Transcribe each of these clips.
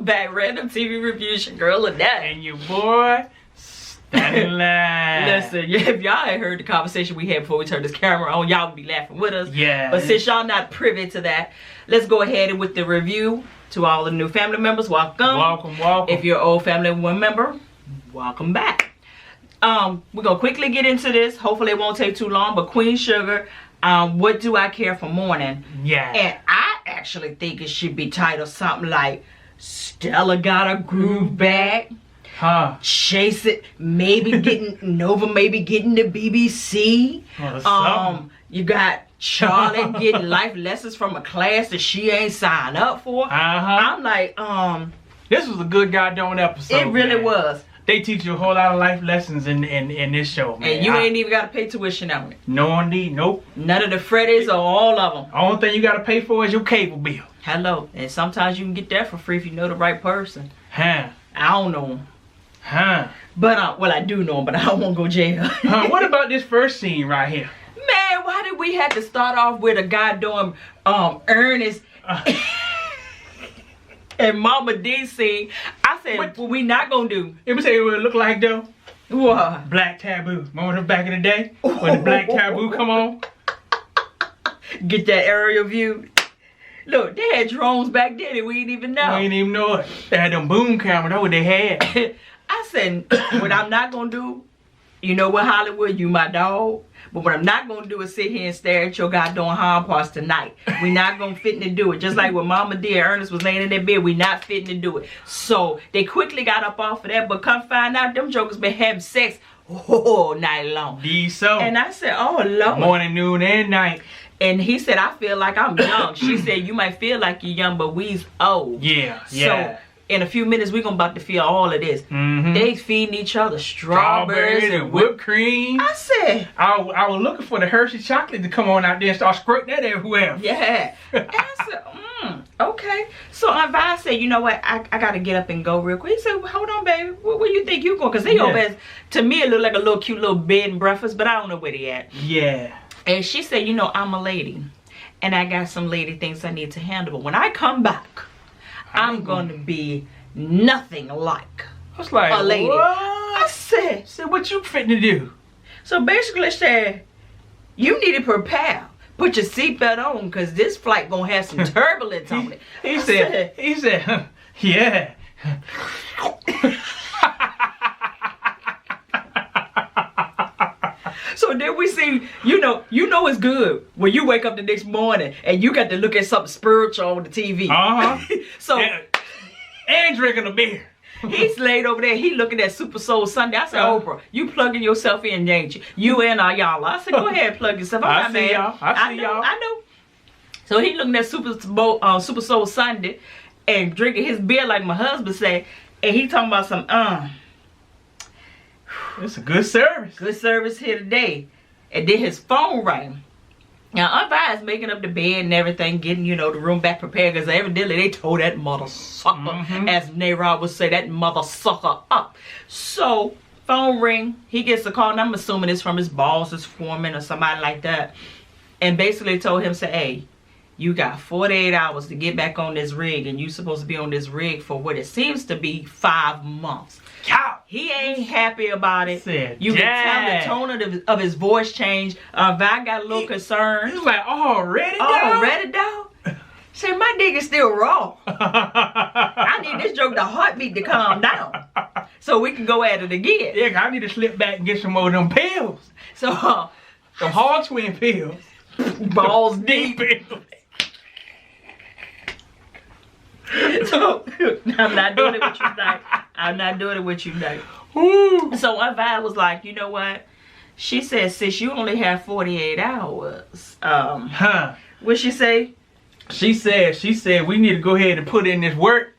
Welcome back, Random TV Reviews, your girl Lynette. And your boy, Standing Line. Listen, if y'all ain't heard the conversation we had before we turned this camera on, y'all would be laughing with us. Yeah. But since y'all not privy to that, let's go ahead and with the review. To all the new family members, welcome. Welcome, welcome. If you're an old family member, welcome back. We're gonna quickly get into this. Hopefully it won't take too long, but Queen Sugar, what do I care for morning? Yeah. And I actually think it should be titled something like Stella Got a Groove Back. Huh. Chase It, maybe getting Nova, maybe getting the BBC. You got Charley getting life lessons from a class that she ain't signed up for. I'm like, this was a good goddamn episode. It really was. They teach you a whole lot of life lessons in this show, man. And you ain't even got to pay tuition on it. No, indeed, nope. None of the Freddies or all of them. Only thing you got to pay for is your cable bill. Hello. And sometimes you can get that for free if you know the right person. Huh. I don't know him. Huh. But, well, I do know him, but I don't want to go jail. What about this first scene right here? Man, why did we have to start off with a guy doing Ernest and Mama D scene? I said, what we not gonna do? Let me tell you what it look like though. What? Black Taboo. Remember back in the day when the Black Taboo come on? Get that aerial view. Look, they had drones back then and we didn't even know. We didn't even know it. They had them boom cameras. That's what they had. I said, what I'm not gonna do, you know what, Hollywood, you my dog. But what I'm not gonna do is sit here and stare at your goddamn hind parts tonight. We not gonna fit to do it. Just like when Mama D and Ernest was laying in their bed, we not fitting to do it. So they quickly got up off of that, but come find out them jokers been having sex all night long. So. And I said, oh Lord. Morning, noon, and night. And he said, I feel like I'm young. She said, you might feel like you're young, but we's old. Yeah, So in a few minutes, we're going to about to feel all of this. They feeding each other strawberries and whipped cream. I said. I was looking for the Hershey chocolate to come on out there and start squirting that everywhere. Yeah. And I said, okay. So I said, you know what? I got to get up and go real quick. He said, well, hold on, baby. Where you think you going? Because they over there, to me, it looked like a little cute little bed and breakfast, but I don't know where they at. Yeah. And she said, you know, I'm a lady. And I got some lady things I need to handle. But when I come back, I'm going to be nothing like a lady. What? I said, what you fitting to do? So basically, she said, you need to prepare. Put your seatbelt on because this flight going to have some turbulence on it. He said, yeah. So then we see, you know it's good when you wake up the next morning and you got to look at something spiritual on the TV. So and drinking a beer. He's laid over there. He looking at Super Soul Sunday. I said, Oprah, you plugging yourself in, ain't you? You and y'all. I said, go ahead, plug yourself. I'm not mad. I know. So he looking at Super Soul Sunday and drinking his beer like my husband said, and he talking about some It's a good service. Good service here today. And then his phone rang. Now, Aunt Vi is making up the bed and everything, getting, the room back prepared, because evidently they told that mother sucker, as Nayrod would say, that mother sucker up. So, phone ring, he gets a call, and I'm assuming it's from his boss, his foreman, or somebody like that. And basically told him, say, hey, you got 48 hours to get back on this rig, and you supposed to be on this rig for what it seems to be 5 months. He ain't happy about it. You can tell the tone of his voice changed. Vi got a little concerned. He was like, already, dog? Say, my dick is still raw. I need this joke, the heartbeat, to calm down. So we can go at it again. Yeah, I need to slip back and get some more of them pills. So, some hard twin pills. Balls deep. So, I'm not doing it with you tonight. I'm not doing it with you tonight. So my vibe was like, you know what? She said, sis, you only have 48 hours. What'd she say? She said, we need to go ahead and put in this work.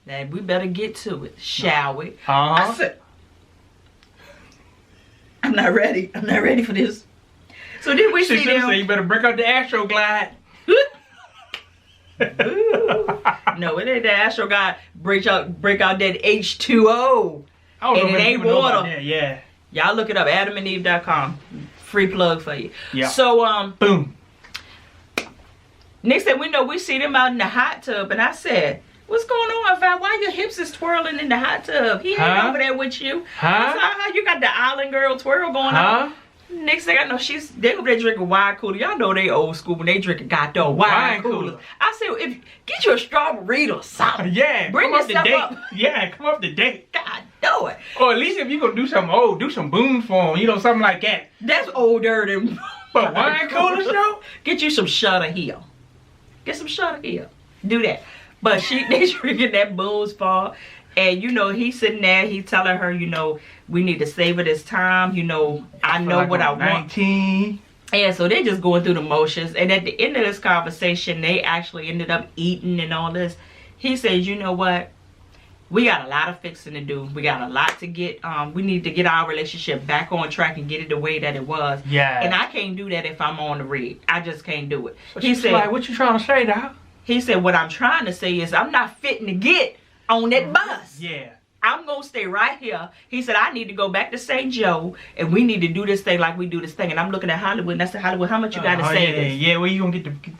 Now, we better get to it, shall we? I said, I'm not ready. I'm not ready for this. So then we see them. She said, you better break out the Astroglide. No, it ain't the Astroglide. Break out that H2O. And it ain't water. Yeah. Y'all look it up, adamandeve.com. Free plug for you. Yeah. So, boom. Next thing we know, we see them out in the hot tub, and I said, What's going on, Vi? Why your hips is twirling in the hot tub? He ain't over there with you. I saw how you got the island girl twirl going on. Next thing I know, they over there drinking wine cooler. Y'all know they old school when they drinking goddamn wine cooler. I said, get you a strawberry or something. Yeah, bring come yourself up. Yeah, come up to date. God, do it. Or at least if you gonna do something old, do some boom for them. Something like that. That's older than. But wine coolers though? Get you some Shutter Hill. Get some Shutter Hill. Do that. But they drinking that booze for. And, he sitting there, he telling her, we need to savor this time. I know like what I want. 19. And so they just going through the motions. And at the end of this conversation, they actually ended up eating and all this. He says, you know what? We got a lot of fixing to do. We got a lot to get. We need to get our relationship back on track and get it the way that it was. Yeah. And I can't do that if I'm on the rig. I just can't do it. He said, like, what you trying to say, Doc? He said, what I'm trying to say is I'm not fitting to get on that bus. Yeah. I'm going to stay right here. He said, I need to go back to St. Joe, and we need to do this thing like we do this thing. And I'm looking at Hollywood, and I said, Hollywood, how much you got to say this? Yeah, where you going to get the...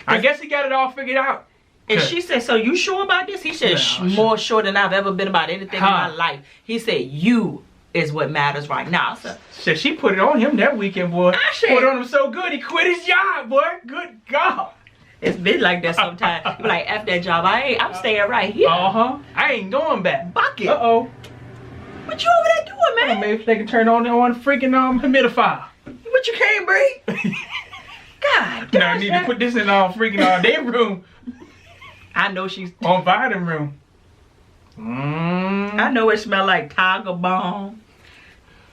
I guess he got it all figured out. And she said, so you sure about this? He said, more sure than I've ever been about anything in my life. He said, you is what matters right now. So she put it on him that weekend, boy. Put it on him so good, he quit his job, boy. Good God. It's been like that sometimes. You be like, F that job. I'm staying right here. I ain't going back. Bucket. Uh-oh. What you over there doing, man? Maybe if they can turn on freaking humidifier. What, you can't breathe? God damn. No, I need to put this in freaking their room. I know she's... On Biden room. I know it smell like Tiger Balm,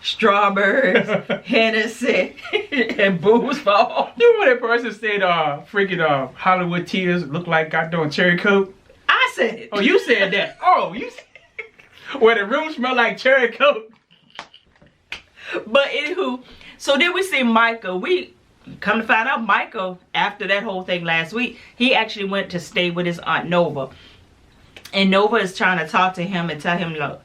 strawberries, Hennessy, and booze ball. You know what that person said, freaking Hollywood tears look like goddamn cherry coke? I said it. Oh, you said that. Oh, you said where the room smell like cherry coke. But anywho, so then we see Michael. We come to find out Michael, after that whole thing last week, he actually went to stay with his Aunt Nova. And Nova is trying to talk to him and tell him, look,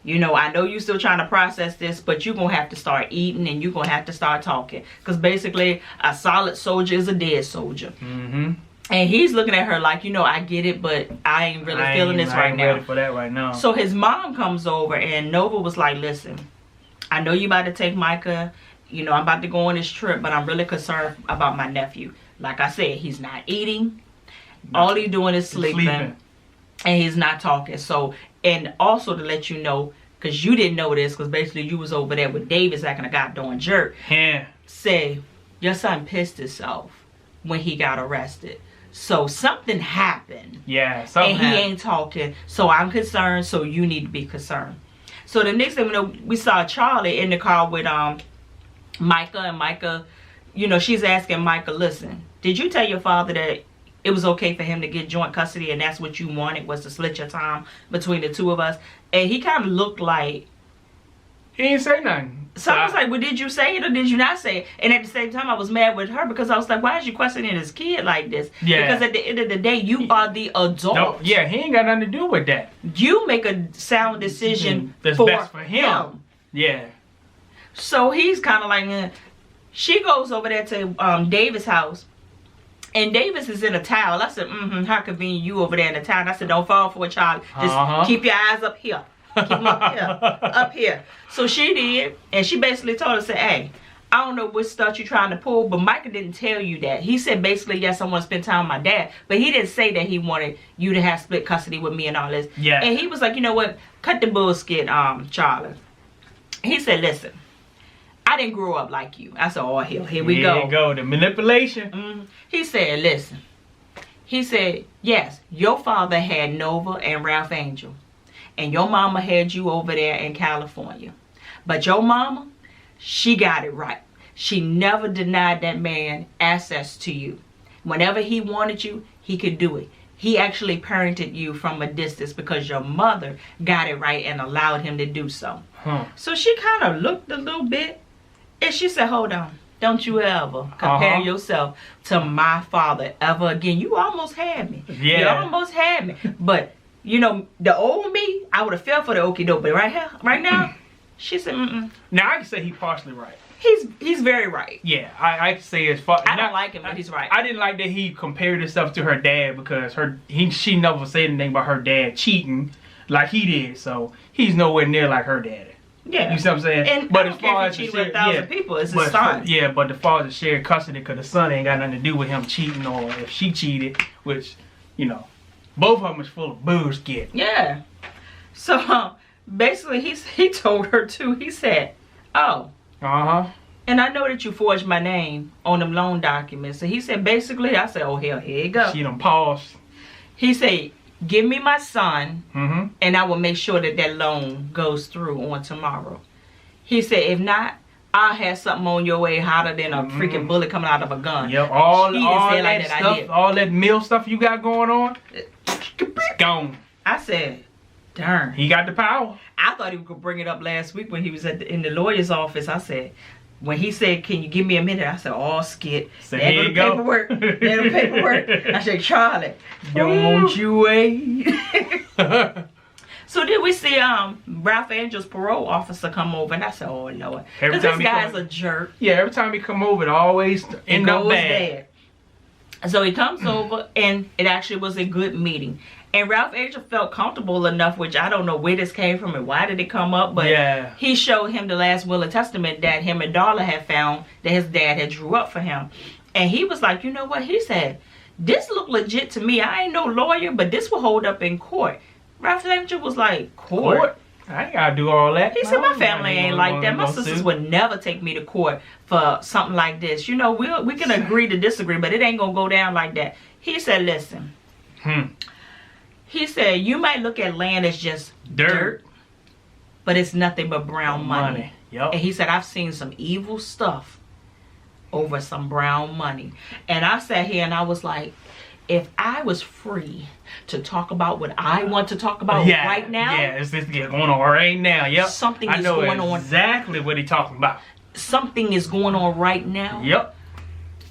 I know you're still trying to process this, but you're going to have to start eating and you're going to have to start talking. Because basically, a solid soldier is a dead soldier. And he's looking at her like, I get it, but I ain't really feeling this right now. I ain't ready for that right now. So his mom comes over and Nova was like, listen, I know you about to take Micah. I'm about to go on this trip, but I'm really concerned about my nephew. Like I said, he's not eating. All he's doing is sleeping. And he's not talking. So, and also to let you know, because you didn't know this, because basically you was over there with Davis acting a goddamn jerk. Yeah. Say, your son pissed himself when he got arrested. So something happened. Yeah, something happened. And he ain't talking. So I'm concerned, so you need to be concerned. So the next thing we know, we saw Charlie in the car with Micah. And Micah, she's asking Micah, listen, did you tell your father that it was okay for him to get joint custody and that's what you wanted, was to split your time between the two of us? And he kind of looked like... He didn't say nothing. So I was like, well, did you say it or did you not say it? And at the same time, I was mad with her because I was like, why is you questioning his kid like this? Yeah. Because at the end of the day, you are the adult. No, yeah, he ain't got nothing to do with that. You make a sound decision that's best for him. Yeah. So he's kind of like, She goes over there to Davis' house. And Davis is in a towel. I said, how convenient you over there in a towel. I said, don't fall for it, Charlie. Just keep your eyes up here. Keep them up here. Up here. So she did. And she basically told her, said, hey, I don't know what stuff you're trying to pull, but Micah didn't tell you that. He said basically, yes, I want to spend time with my dad. But he didn't say that he wanted you to have split custody with me and all this. Yeah. And he was like, you know what? Cut the bullshit, Charlie. He said, listen, I didn't grow up like you. I said, oh, here we go. Here you go, the manipulation. He said, listen. He said, yes, your father had Nova and Ralph Angel. And your mama had you over there in California. But your mama, she got it right. She never denied that man access to you. Whenever he wanted you, he could do it. He actually parented you from a distance because your mother got it right and allowed him to do so. So she kind of looked a little bit. And she said, hold on. Don't you ever compare yourself to my father ever again. You almost had me. Yeah. You almost had me. But, the old me, I would have fell for the okie doke. But right now, she said, Now, I can say he partially right. He's very right. Yeah, I say as far. I don't like him, but he's right. I didn't like that he compared himself to her dad because she never said anything about her dad cheating like he did. So he's nowhere near like her daddy. Yeah, you see what I'm saying? And but I don't care if he cheated with 1,000 people, it's his son. Yeah, but the father shared custody because the son ain't got nothing to do with him cheating or if she cheated, which, you know, both of them is full of bullshit. Yeah. So basically, he told her too. He said, "Oh, and I know that you forged my name on them loan documents." So he said, basically, I said, "Oh hell, here you go." She done paused. He said, "Give me my son, and I will make sure that loan goes through on tomorrow." He said, "If not, I'll have something on your way hotter than a freaking bullet coming out of a gun." Yep, all that stuff, all that meal stuff you got going on, it's gone. I said, darn. He got the power. I thought he could bring it up last week when he was in the lawyer's office. I said, when he said, "Can you give me a minute?" I said, "Oh, skit. There go the paperwork. There the paperwork." I said, "Charlie, don't you wait." So did we see Ralph Angel's parole officer come over, and I said, "Oh Lord," because this guy's a jerk. Yeah, every time he come over, it always end up bad. So he comes over, and it actually was a good meeting. And Ralph Angel felt comfortable enough, which I don't know where this came from and why did it come up, but he showed him the last will and testament that him and Darla had found that his dad had drew up for him. And he was like, "You know what?" He said, "This look legit to me. I ain't no lawyer, but this will hold up in court." Ralph Angel was like, "Court? I ain't gotta do all that." He said, "My family ain't like that. My sisters would never take me to court for something like this. You know, we can agree to disagree, but it ain't gonna go down like that." He said, "Listen." He said, "You might look at land as just dirt, but it's nothing but brown money." Yep. And he said, "I've seen some evil stuff over some brown money." And I sat here and I was like, if I was free to talk about what I want to talk about right now. Yeah, it's going on right now. Yep. Something is going on. Exactly what he's talking about. Something is going on right now. Yep.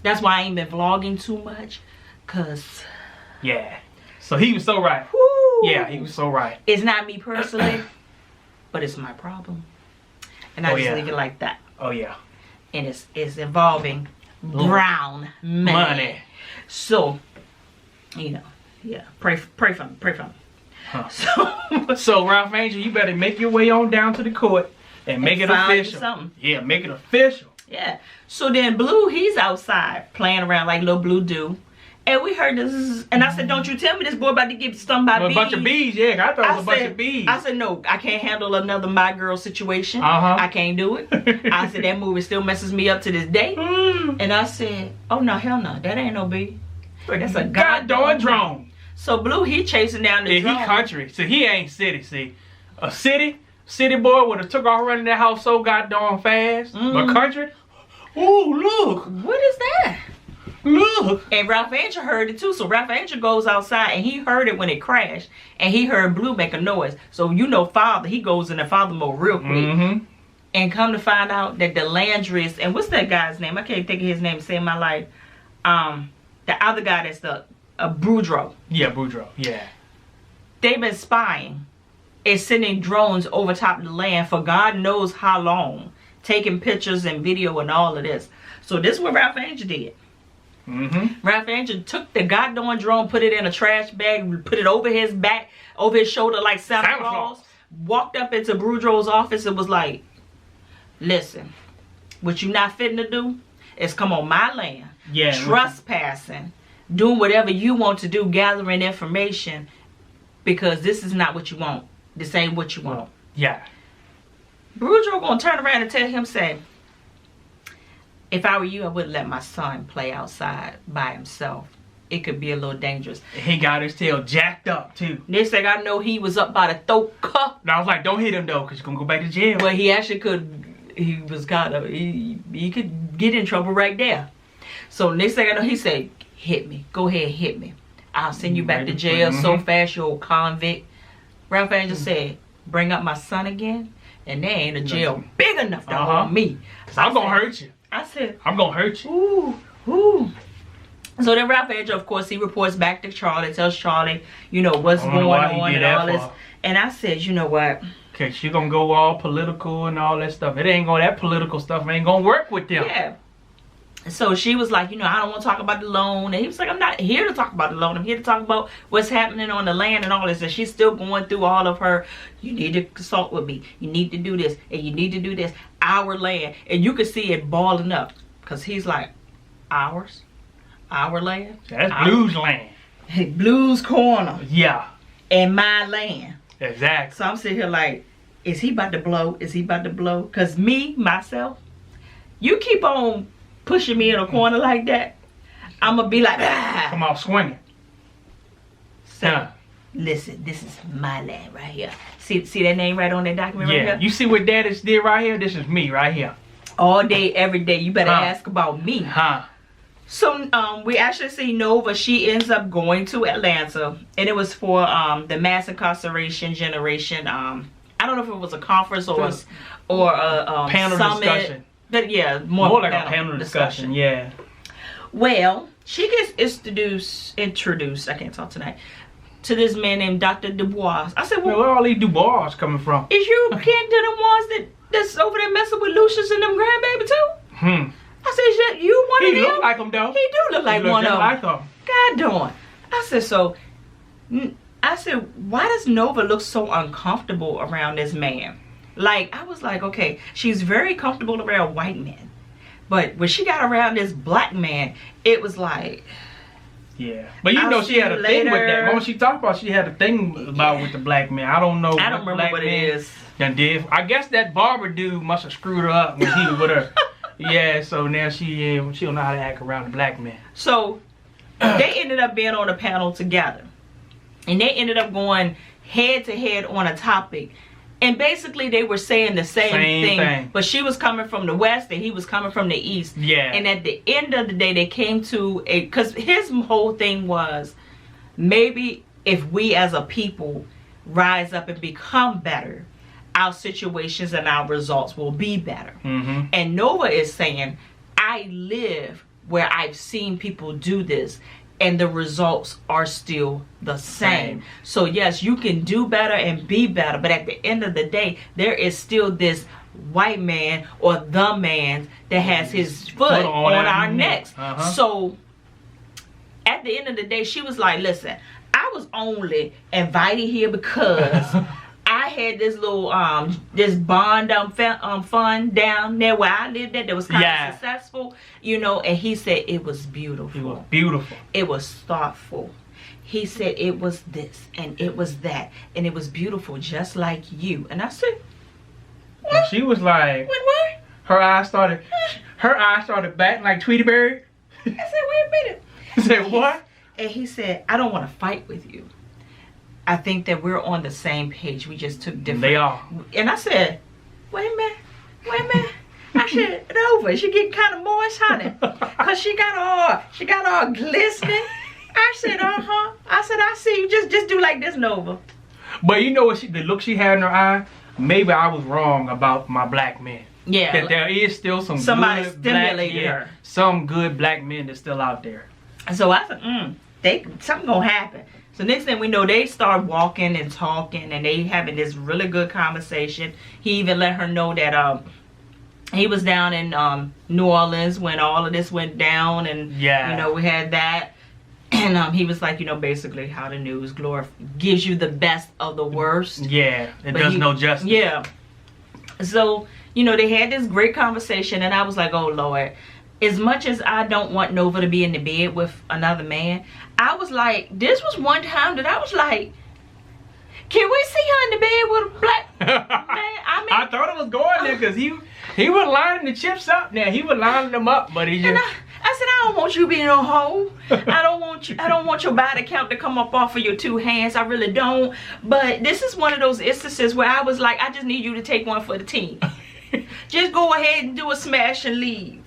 That's why I ain't been vlogging too much. Cause yeah. So he was so right. Woo, yeah, he was so right. It's not me personally, but it's my problem. And I just leave it like that. Oh yeah. And it's involving brown money. So, you know, yeah. Pray for me. Huh. So Ralph Angel, you better make your way on down to the court and make it official. Yeah, make it official. Yeah. So then Blue, he's outside playing around like little Blue do. And we heard this, and I said, "Don't you tell me this boy about to get stung by bees." A bunch of bees, yeah. I thought it was a bunch of bees. I said, "No, I can't handle another My Girl situation. I can't do it." I said, "That movie still messes me up to this day." And I said, "Oh, no, hell no. That ain't no bee. That's a goddamn drone." So Blue, he chasing down the drone. He country. So he ain't city, see. A city boy would have took off running that house so goddamn fast. But country, ooh, look. What is that? Look. And Ralph Angel heard it too. So Ralph Angel goes outside and he heard it when it crashed. And he heard Blue make a noise. So you know father, he goes into father mode real quick. And come to find out that the Landry's, and what's that guy's name? I can't think of his name to save my life. The other guy that's the Boudreaux. Yeah, Boudreaux. Yeah. They've been spying and sending drones over top of the land for God knows how long. Taking pictures and video and all of this. So this is what Ralph Angel did. Ralph Angel took the goddamn drone, put it in a trash bag, put it over his back, over his shoulder like Santa Claus. Walked up into Boudreaux's office and was like, "Listen, what you not fitting to do is come on my land, trespassing, doing whatever you want to do, gathering information, because this is not what you want. This ain't what you want." Yeah. Boudreaux gonna turn around and tell him, say, "If I were you, I wouldn't let my son play outside by himself. It could be a little dangerous." He got his tail jacked up too. Next thing I know, he was up by the throat cup. And I was like, "Don't hit him though, because you're gonna go back to jail." Well, he actually could. He was kind of. He could get in trouble right there. So next thing I know, he said, "Hit me. Go ahead, hit me. I'll send you back to jail so fast, you old convict." Ralph Angel said, "Bring up my son again, and there ain't a jail big enough to hold me. So I'm gonna hurt you." I said, "I'm gonna hurt you." Ooh. So then Ralph Angel, of course, he reports back to Charlie, tells Charlie, you know, what's going on and all this. And I said, "You know what? Okay, she gonna go all political and all that stuff. It ain't gonna, that political stuff ain't gonna work with them. Yeah. So she was like, you know, I don't want to talk about the loan. And he was like, I'm not here to talk about the loan. I'm here to talk about what's happening on the land and all this. And she's still going through all of her, you need to consult with me. You need to do this. And you need to do this. Our land. And you could see it balling up. Because he's like, ours? Our land? That's Blues land. Blues Corner. Yeah. And my land. Exactly. So I'm sitting here like, is he about to blow? Is he about to blow? Because me, myself, you keep on pushing me in a corner like that, I'm gonna be like, ah. Come on, swinging. So, listen, this is my land right here. See that name right on that document right here? You see what Daddy did right here? This is me right here. All day, every day. You better ask about me. So we actually see Nova. She ends up going to Atlanta, and it was for the mass incarceration generation. I don't know if it was a conference or a panel summit. Discussion. But yeah, more like a panel discussion. Yeah. Well, she gets introduced. I can't talk tonight. To this man named Dr. Dubois. I said, well, where are all these Dubois coming from? Is you kin to the ones that's over there messing with Lucius and them grandbaby too? I said, you one of them? He look like him though. He do look like one of them. Like him. God darn. I said, so. I said, why does Nova look so uncomfortable around this man? Like, I was like, okay, she's very comfortable around white men. But when she got around this black man, it was like... Yeah. But you know she had a thing with that. When she talked about she had a thing about with the black man. I don't know. I don't remember what it is. Done did. I guess that barber dude must have screwed her up when he was with her. Yeah, so now she don't know how to act around a black man. So, they ended up being on a panel together. And they ended up going head to head on a topic. And basically they were saying the same thing. But she was coming from the west and he was coming from the east. Yeah. And at the end of the day they came to a... Because his whole thing was, maybe if we as a people rise up and become better, our situations and our results will be better. And Nova is saying, I live where I've seen people do this. And the results are still the same. So yes, you can do better and be better. But at the end of the day, there is still this white man or the man that has his foot on our necks. So at the end of the day, she was like, listen, I was only invited here because I had this little this bond fund down there where I lived at that was kind of successful, you know. And he said it was beautiful. It was beautiful. It was thoughtful. He said it was this and it was that and it was beautiful, just like you. And I said, what? And she was like, what? Her eyes started batting like Tweety Bird. I said, wait a minute. I said, what? And he said, I don't want to fight with you. I think that we're on the same page. We just took different. They are. And I said, wait a minute. I said, Nova, she getting kind of moist, honey. Cause she got all glistening. I said, I said, I see you. Just do like this, Nova. But you know what? The look she had in her eye. Maybe I was wrong about my black men. Yeah. That there is still somebody good stimulated her. Some good black men that's still out there. So I said, something gonna happen. So next thing we know, they start walking and talking and they having this really good conversation. He even let her know that he was down in New Orleans when all of this went down, and you know, we had that. And he was like, you know, basically how the news gives you the best of the worst. Yeah, it does no justice. Yeah. So, you know, they had this great conversation and I was like, oh Lord. As much as I don't want Nova to be in the bed with another man, I was like, this was one time that I was like, can we see her in the bed with a black man? I thought it was going there because he was lining the chips up now. He was lining them up, but he just... I said, I don't want you being no hoe. I don't want your body count to come up off of your 2 hands. I really don't. But this is one of those instances where I was like, I just need you to take one for the team. Just go ahead and do a smash and leave.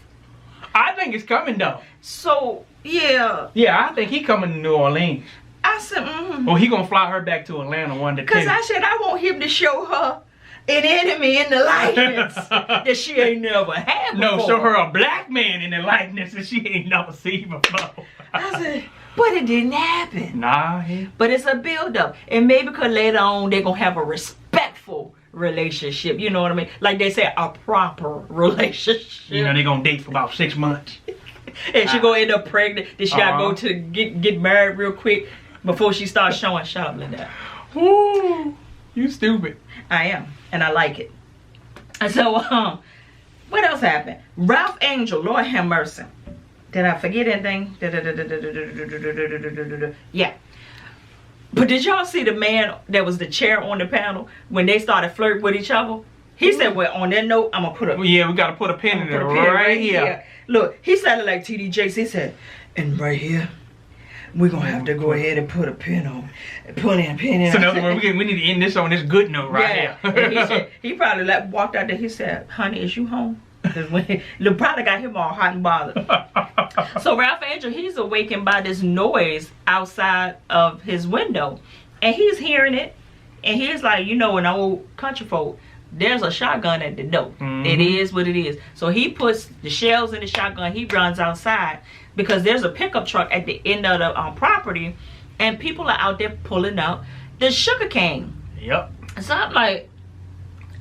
I think it's coming though. So, yeah. Yeah, I think he coming to New Orleans. I said, Well, he gonna fly her back to Atlanta one day. Because I said, I want him to show her an enemy in the likeness that she ain't never had before. No, show her a black man in the likeness that she ain't never seen before. I said, but it didn't happen. Nah. But it's a build-up. And maybe because later on, they're gonna have a respectful relationship. You know what I mean? Like they say, a proper relationship. You know, they're going to date for about 6 months. And she gonna end up pregnant. Then she gotta go to get married real quick before she starts showing. Shut up, Linda. Woo! You stupid. I am, and I like it. And so, what else happened? Ralph Angel, Lord have mercy. Did I forget anything? Yeah. But did y'all see the man that was the chair on the panel when they started flirting with each other? He said, well, on that note, I'm going to put a... Yeah, we got to put a pin in there right here. Look, he sounded like T.D. Jakes. He said, and right here, we're going to have to go ahead and put a pin on. Put in a pin in. So in other words, we need to end this on this good note right here. He probably walked out there. He said, honey, is you home? Because probably got him all hot and bothered. So Ralph Angel, he's awakened by this noise outside of his window. And he's hearing it. And he's like, you know, an old country folk, there's a shotgun at the door. It is what it is. So he puts the shells in the shotgun. He runs outside because there's a pickup truck at the end of the property, and people are out there pulling out the sugar cane. Yep. So I'm like,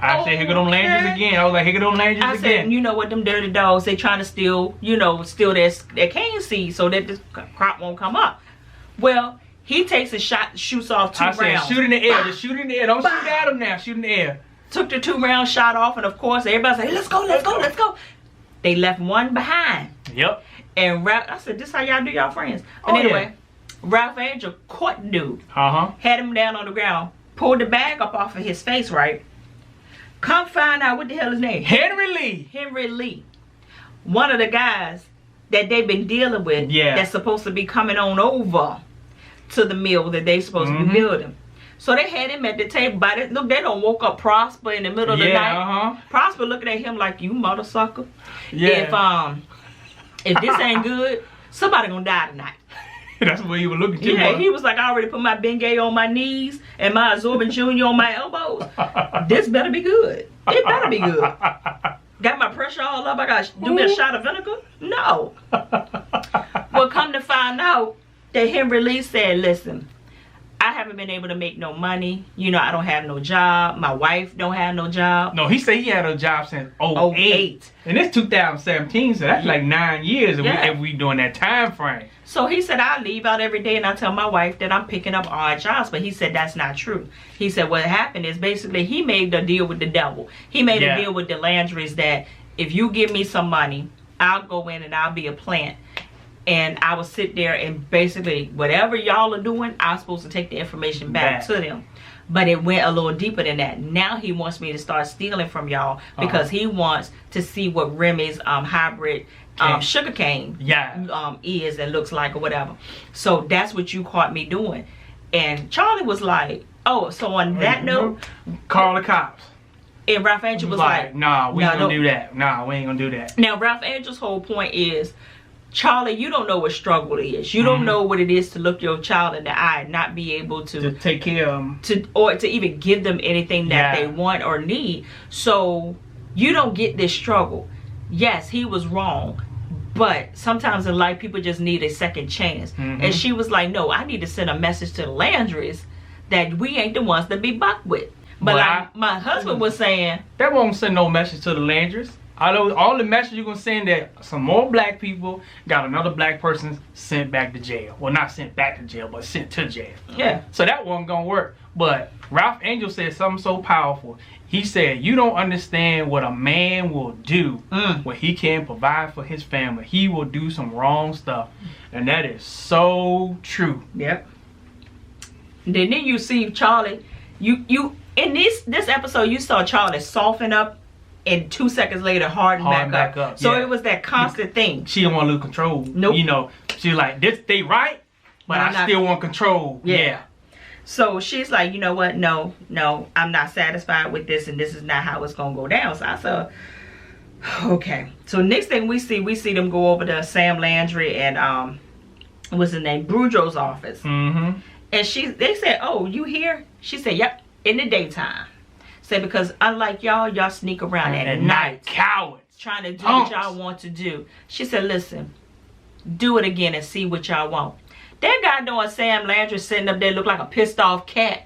I said, here go them Landers again. I was like, here go them Landers again. I said, you know what, them dirty dogs, they trying to steal, steal their cane seed so that this crop won't come up. Well, he takes a shot, shoots off 2 rounds. I said, shoot in the air. Just shoot in the air. Don't shoot at him now. Shoot in the air. Took the 2-round shot off, and of course, everybody said, let's go, let's go, let's go. They left one behind. Yep. And Ralph, I said, this how y'all do y'all friends. But anyway, Ralph Angel caught the dude. Had him down on the ground, pulled the bag up off of his face, right? Come find out what the hell his name. Henry Lee. Henry Lee. One of the guys that they've been dealing with. Yeah. That's supposed to be coming on over to the mill that they supposed to be building. So they had him at the table. Look, they don't woke up Prosper in the middle of the night. Prosper looking at him like, you mother sucker. Yeah. If this ain't good, somebody gonna die tonight. That's the way he was looking to. Yeah, he was like, I already put my Bengay on my knees and my Absorbent Junior on my elbows. This better be good. It better be good. Got my pressure all up. I got to do me a shot of vinegar? No. Well, come to find out that Henry Lee said, listen, I haven't been able to make no money. I don't have no job. My wife don't have no job. No, he said he had a job since 08. And it's 2017, so that's like 9 years if we doing that time frame. So he said, I leave out every day and I tell my wife that I'm picking up odd jobs. But he said that's not true. He said what happened is basically he made a deal with the devil. He made a deal with the Landrys that if you give me some money, I'll go in and I'll be a plant. And I will sit there and basically whatever y'all are doing, I'm supposed to take the information back to them. But it went a little deeper than that. Now he wants me to start stealing from y'all because he wants to see what Remy's hybrid sugar cane is and looks like or whatever. So that's what you caught me doing. And Charlie was like, oh, so on that note, call the cops. And Ralph Angel was like, nah, we ain't gonna do that. Nah, we ain't gonna do that. Now Ralph Angel's whole point is, Charlie, you don't know what struggle is. You don't know what it is to look your child in the eye and not be able to take care of them. Or to even give them anything that they want or need. So you don't get this struggle. Yes, he was wrong. But sometimes in life, people just need a second chance. And she was like, no, I need to send a message to the Landrys that we ain't the ones to be bucked with. But like my husband was saying, that won't send no message to the Landrys. All the message you're going to send that some more black people got another black person sent back to jail. Well, not sent back to jail, but sent to jail. Yeah. So that wasn't going to work. But Ralph Angel said something so powerful. He said, you don't understand what a man will do when he can provide for his family. He will do some wrong stuff. And that is so true. Yep. Then you see Charlie, you in this episode, you saw Charlie soften up. And 2 seconds later, harden back up. So it was that constant thing. She don't want to lose control. Nope. She's like, this they right, but I still want control. Yeah. So she's like, you know what? No, I'm not satisfied with this, and this is not how it's gonna go down. So I said, okay. So next thing we see them go over to Sam Landry and what's his name, Boudreaux's office. And they said, oh, you here? She said, yep, in the daytime. Say because unlike y'all sneak around at night. Cowards. Trying to do what y'all want to do. She said, listen, do it again and see what y'all want. That guy doing Sam Landry sitting up there look like a pissed off cat.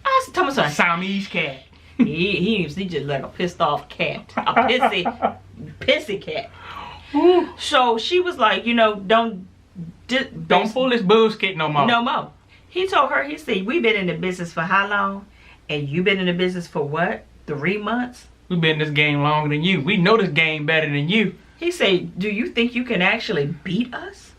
I said, tell me something. Siamese cat. he just like a pissed off cat, a pissy cat. So she was like, you know, don't pull this bullshit no more. No more. He told her, he said, we've been in the business for how long? And you been in the business for what? 3 months? We've been in this game longer than you. We know this game better than you. He said, do you think you can actually beat us?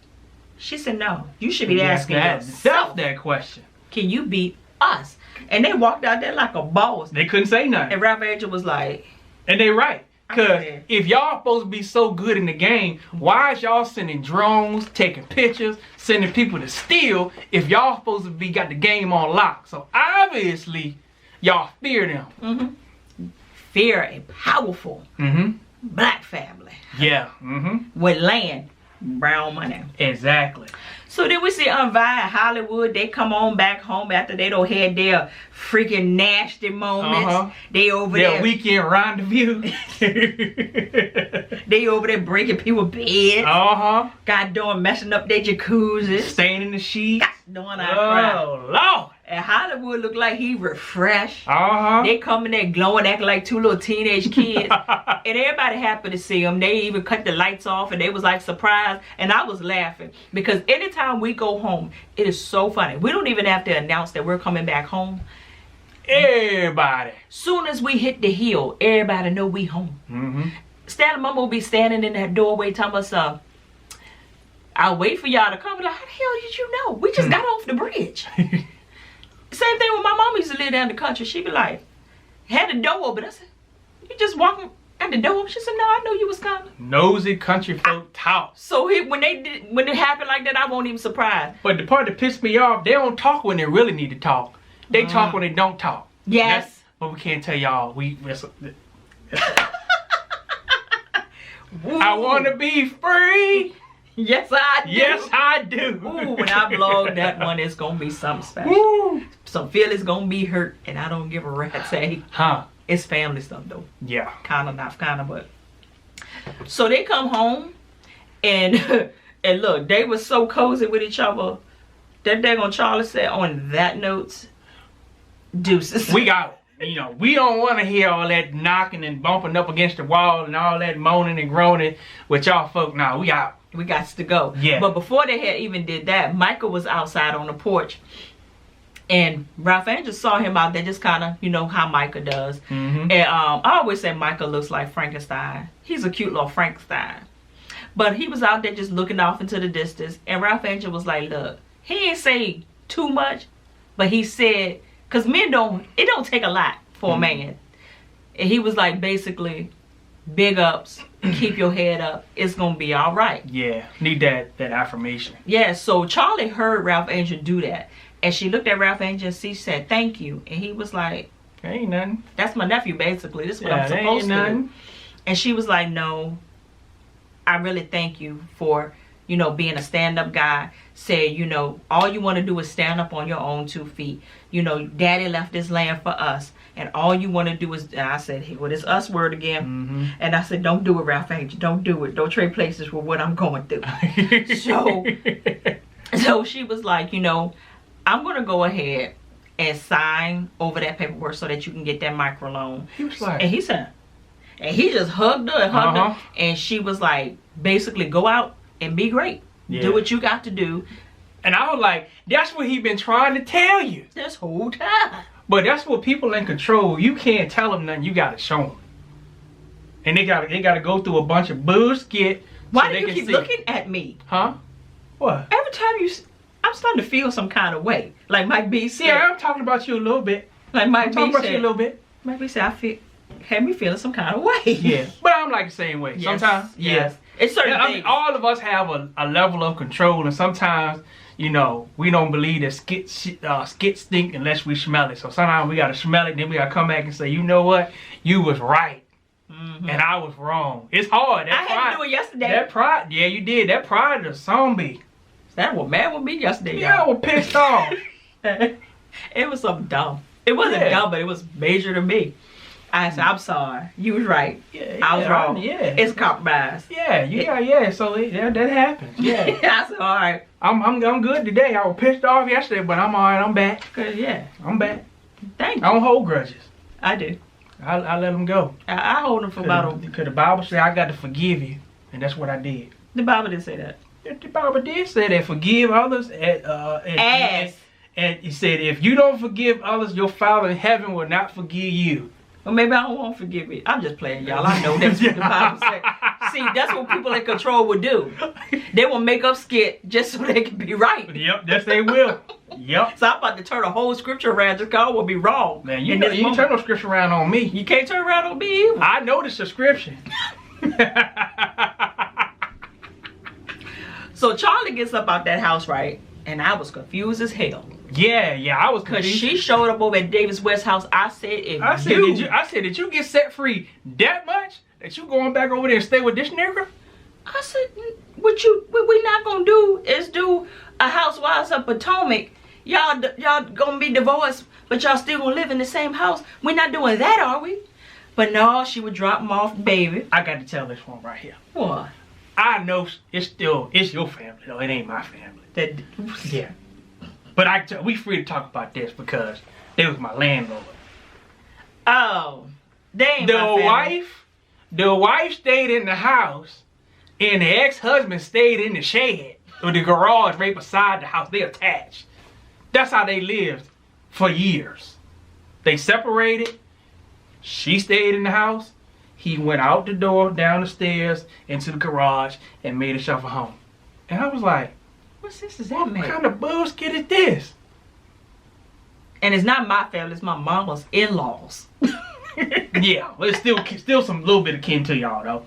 She said, no. You should be asking yourself that question. Can you beat us? And they walked out there like a boss. They couldn't say nothing. And Ralph Angel was like... And they right. Because if y'all supposed to be so good in the game, why is y'all sending drones, taking pictures, sending people to steal if y'all supposed to be got the game on lock? So obviously, y'all fear them. Mm-hmm. Fear a powerful black family. Yeah. With land, brown money. Exactly. So then we see Vi and Hollywood. They come on back home after they don't had their freaking nasty moments. They over there. Their weekend rendezvous. They over there breaking people's beds. Goddamn messing up their jacuzzis. Staying in the sheets. Doing our crap. Oh, Lord. And Hollywood looked like he refreshed. They come in there glowing, acting like 2 little teenage kids. And everybody happy to see them. They even cut the lights off and they was like surprised. And I was laughing because anytime we go home, it is so funny. We don't even have to announce that we're coming back home. Everybody. Soon as we hit the hill, everybody know we home. Stanley Mama will be standing in that doorway telling us, I'll wait for y'all to come. Like, how the hell did you know? We just got off the bridge. Same thing with my mom used to live down the country. She'd be like, had the door open. I said, you just walking at the door? She said, no, I know you was coming. Nosy country folk talk. So when it happened like that, I wasn't even surprised. But the part that pissed me off, they don't talk when they really need to talk. They talk when they don't talk. Yes. But we can't tell y'all. I want to be free. Yes, I do. Yes, I do. Ooh, when I vlog that one, it's going to be something special. Woo. Some feelings going to be hurt, and I don't give a rat's say. It's family stuff, though. Yeah. Kind of, not kind of, but. So they come home, and and look, they were so cozy with each other. That daggone Charlie said, on that note, deuces. We got it. You know, we don't want to hear all that knocking and bumping up against the wall and all that moaning and groaning with y'all folk. Now, we out. We got to go. Yeah. But before they had even did that, Michael was outside on the porch. And Ralph Angel saw him out there just kind of, you know, how Micah does. And I always say Michael looks like Frankenstein. He's a cute little Frankenstein. But he was out there just looking off into the distance. And Ralph Angel was like, look, he ain't say too much. But he said, because men it don't take a lot for a man. And he was like, basically, big ups, keep your head up, it's gonna be all right. Yeah, need that affirmation. Yeah, so Charlie heard Ralph Angel do that, and she looked at Ralph Angel and she said thank you, and he was like, ain't nothing, that's my nephew basically, this is what I'm supposed to do. And she was like, no, I really thank you for, you know, being a stand-up guy. Said, you know, all you want to do is stand up on your own 2 feet. You know, daddy left this land for us, and all you want to do is, and I said, hey, well, it's us word again. And I said, don't do it, Ralph Angel, don't do it, don't trade places with what I'm going through. So she was like, you know, I'm gonna go ahead and sign over that paperwork so that you can get that microloan. He was like, and he said, and he just hugged her and hugged her, and she was like, basically, go out and be great. Do what you got to do. And I was like, that's what he been trying to tell you this whole time. But that's what people in control, you can't tell them nothing, you gotta show them. And they gotta go through a bunch of bullshit. Why do you keep looking at me? Huh? What? Every time I'm starting to feel some kind of way. Like Mike B said. Yeah, I'm talking about you a little bit. Like Mike B said. I'm talking about you a little bit. Mike B said, had me feeling some kind of way. Yeah. But I'm like the same way. Yes. Sometimes. Yes. It's certain things. I mean, all of us have a level of control, and sometimes, you know, we don't believe that skit stink unless we smell it. So sometimes we gotta smell it, then we gotta come back and say, you know what? You was right. And I was wrong. It's hard. I had to do it yesterday. That pride, yeah, you did. That pride is a zombie. That was mad with me yesterday. Yeah, I was pissed off. It was something dumb. It wasn't dumb, but it was major to me. I said, I'm sorry. You was right. Yeah, I was wrong. Yeah. It's compromise. Yeah. So that happens. Yeah. I said, all right. I'm good today. I was pissed off yesterday, but I'm all right. I'm back. Good, yeah. I'm back. Thank you. I don't hold grudges. I do. I let them go. I hold them for about because the Bible said I got to forgive you, and that's what I did. The Bible didn't say that. The Bible did say that forgive others. And he said if you don't forgive others, your Father in heaven will not forgive you. Well, maybe I don't want to forgive it. I'm just playing, y'all. I know that's what the Bible said. See, that's what people in control would do. They will make up skit just so they can be right. Yep, yes they will. Yep. So I'm about to turn the whole scripture around just because I will be wrong. Man, you turn no scripture around on me. You can't turn around on me either. I know the subscription. So Charley gets up out that house, right? And I was confused as hell. Yeah, I was confused. Because she showed up over at Davis West's house. I said, did you get set free that much? That you going back over there and stay with this nigga? I said, what we not gonna do is do a Housewives of Potomac. Y'all gonna be divorced, but y'all still gonna live in the same house. We're not doing that, are we? But no, she would drop him off, baby. I got to tell this one right here. What? I know it's your family, though. It ain't my family. Yeah. But we free to talk about this because they was my landlord. Oh, they ain't my family. The wife stayed in the house, and the ex-husband stayed in the shed or the garage right beside the house. They attached. That's how they lived for years. They separated. She stayed in the house. He went out the door, down the stairs, into the garage, and made himself a home. And I was like, what sense does that make? What kind of bullshit is this? And it's not my family, it's my mama's in-laws. Yeah, but it's still some little bit akin to y'all, though.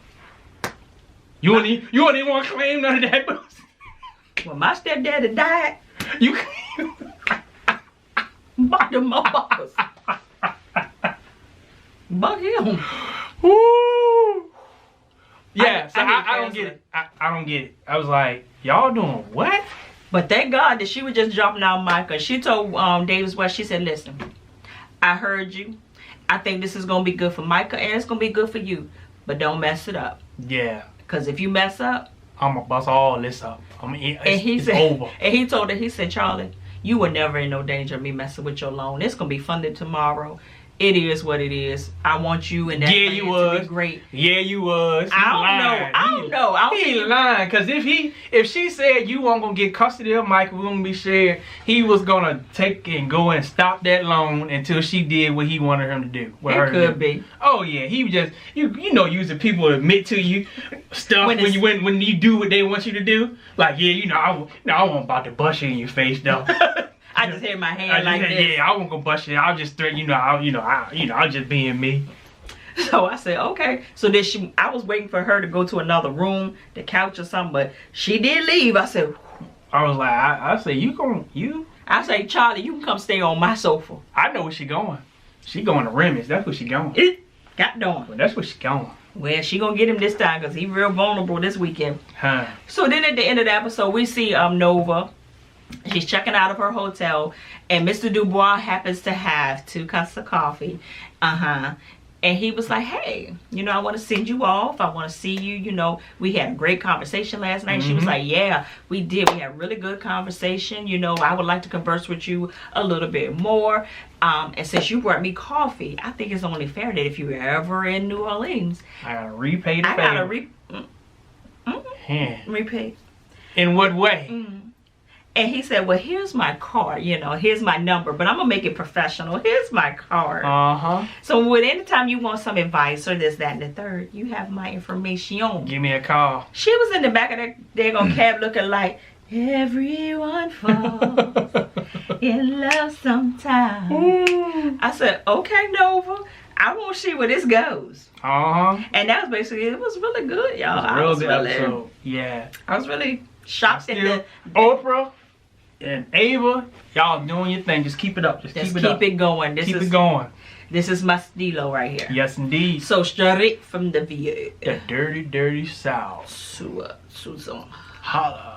You don't even want to claim none of that bullshit. When my stepdaddy died, you bought them motherfuckers. But him. Woo. Yeah, so I don't get it. I don't get it. I was like, y'all doing what? But thank God that she was just dropping out Micah. She told Davis West, she said, listen, I heard you. I think this is going to be good for Micah and it's going to be good for you. But don't mess it up. Yeah. Because if you mess up, I'm going to bust all this up. It's said, over. And he told her, he said, Charley, you were never in no danger of me messing with your loan. It's going to be funded tomorrow. It is what it is. I want you and that man to be great. Yeah, you was. I don't know. He lying. Because if she said you weren't going to get custody of Mike, we going to be shared, he was going to take and go and stop that loan until she did what he wanted him to do. It could be. Oh, yeah. He just, you know, using people to admit to you stuff when you do what they want you to do. Like, yeah, I wasn't about to bust you in your face, though. I just had my hand like this. Yeah, I won't go bust it. I'll just threaten, I'll just being me. So I said, okay. So then I was waiting for her to go to another room, the couch or something, but she did leave. I said, I was like, I said, I say, Charley, you can come stay on my sofa. I know where she going. She going to Remy's. That's where she going. Got done. Well, that's where she going. Well, she gonna get him this time because he real vulnerable this weekend. Huh. So then at the end of the episode, we see Nova. She's checking out of her hotel, and Mr. Dubois happens to have 2 cups of coffee. And he was like, hey, I want to send you off. I want to see you. We had a great conversation last night. She was like, yeah, we did. We had a really good conversation. I would like to converse with you a little bit more. And since you brought me coffee, I think it's only fair that if you're ever in New Orleans, I got to repay the favor. I got to repay. In what way? And he said, well, here's my card, here's my number, but I'm going to make it professional. Here's my card. So anytime you want some advice or this, that, and the third, you have my information. Give me a call. She was in the back of that daggone cab looking like, everyone falls in love sometime. I said, okay, Nova, I want to see where this goes. And that was basically, it was really good, y'all. It was a real good episode. Yeah. I was really shocked at the... Oprah and Ava, y'all doing your thing. Just keep it up. Just keep it going. Keep it going. This is my stilo right here. Yes, indeed. So straight from the VA. The dirty, dirty South. Susan. Holla.